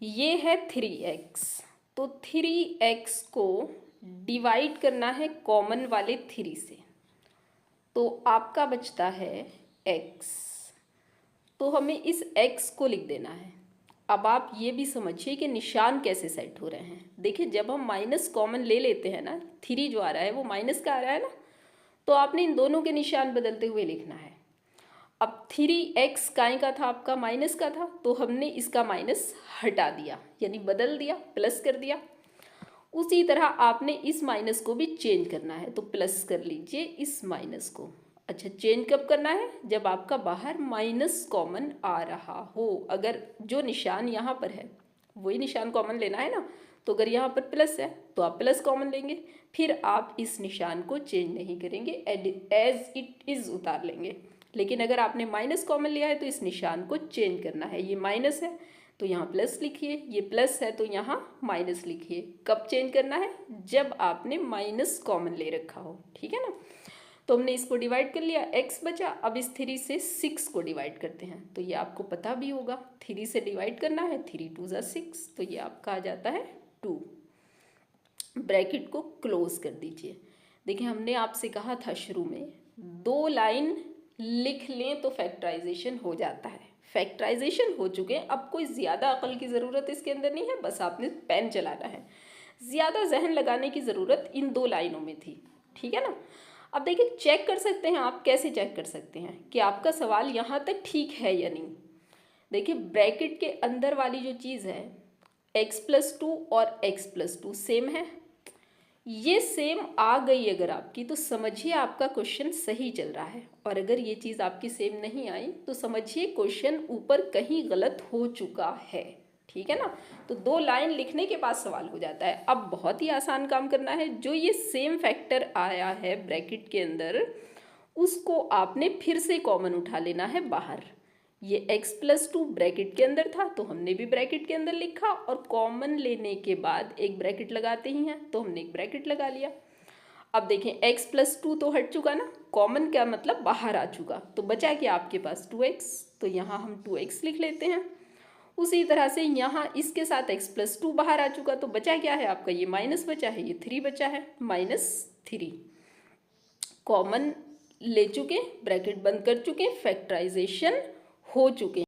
ये है 3x, तो 3x को डिवाइड करना है कॉमन वाले 3 से, तो आपका बचता है x। तो हमें इस x को लिख देना है। अब आप ये भी समझिए कि निशान कैसे सेट हो रहे हैं। देखिए, जब हम माइनस कॉमन ले लेते हैं ना, 3 जो आ रहा है वो माइनस का आ रहा है ना, तो आपने इन दोनों के निशान बदलते हुए लिखना है। अब 3x काय का था, आपका माइनस का था, तो हमने इसका माइनस हटा दिया, यानी बदल दिया, प्लस कर दिया। उसी तरह आपने इस माइनस को भी चेंज करना है, तो प्लस कर लीजिए इस माइनस को। अच्छा, चेंज कब करना है? जब आपका बाहर माइनस कॉमन आ रहा हो। अगर जो निशान यहाँ पर है वही निशान कॉमन लेना है ना, तो अगर यहाँ पर प्लस है तो आप प्लस कॉमन लेंगे, फिर आप इस निशान को चेंज नहीं करेंगे, एज इट इज़ उतार लेंगे। लेकिन अगर आपने माइनस कॉमन लिया है तो इस निशान को चेंज करना है। ये माइनस है तो यहाँ प्लस लिखिए, ये प्लस है तो यहाँ माइनस लिखिए। कब चेंज करना है? जब आपने माइनस कॉमन ले रखा हो, ठीक है ना। तो हमने इसको डिवाइड कर लिया, x बचा। अब इस 3 से 6 को डिवाइड करते हैं, तो ये आपको पता भी होगा, 3 से डिवाइड करना है, 3 2 ज़ा 6, तो ये आपका आ जाता है 2। ब्रैकेट को क्लोज कर दीजिए। देखिए, हमने आपसे कहा था शुरू में 2 लाइन लिख लें तो फैक्टराइजेशन हो जाता है। फैक्टराइजेशन हो चुके हैं, अब कोई ज़्यादा अकल की ज़रूरत इसके अंदर नहीं है, बस आपने पेन चलाना है। ज़्यादा जहन लगाने की ज़रूरत इन 2 लाइनों में थी, ठीक है ना। अब देखिए, चेक कर सकते हैं आप। कैसे चेक कर सकते हैं कि आपका सवाल यहाँ तक ठीक है या नहीं? देखिए, ब्रैकेट के अंदर वाली जो चीज़ है x+2 और x+2 सेम है। ये सेम आ गई अगर आपकी, तो समझिए आपका क्वेश्चन सही चल रहा है। और अगर ये चीज़ आपकी सेम नहीं आई तो समझिए क्वेश्चन ऊपर कहीं गलत हो चुका है, ठीक है ना। तो 2 लाइन लिखने के बाद सवाल हो जाता है। अब बहुत ही आसान काम करना है, जो ये सेम फैक्टर आया है ब्रैकेट के अंदर, उसको आपने फिर से कॉमन उठा लेना है बाहर। ये x+2 ब्रैकेट के अंदर था, तो हमने भी ब्रैकेट के अंदर लिखा, और कॉमन लेने के बाद एक ब्रैकेट लगाते ही हैं, तो हमने एक ब्रैकेट लगा लिया। अब देखें, x+2 तो हट चुका ना, कॉमन क्या मतलब बाहर आ चुका, तो बचा क्या आपके पास 2x, तो यहाँ हम 2x लिख लेते हैं। उसी तरह से यहाँ इसके साथ x+2 बाहर आ चुका, तो बचा क्या है आपका, ये माइनस बचा है, ये 3 बचा है, -3। कॉमन ले चुके, ब्रैकेट बंद कर चुके, फैक्टराइजेशन हो चुके।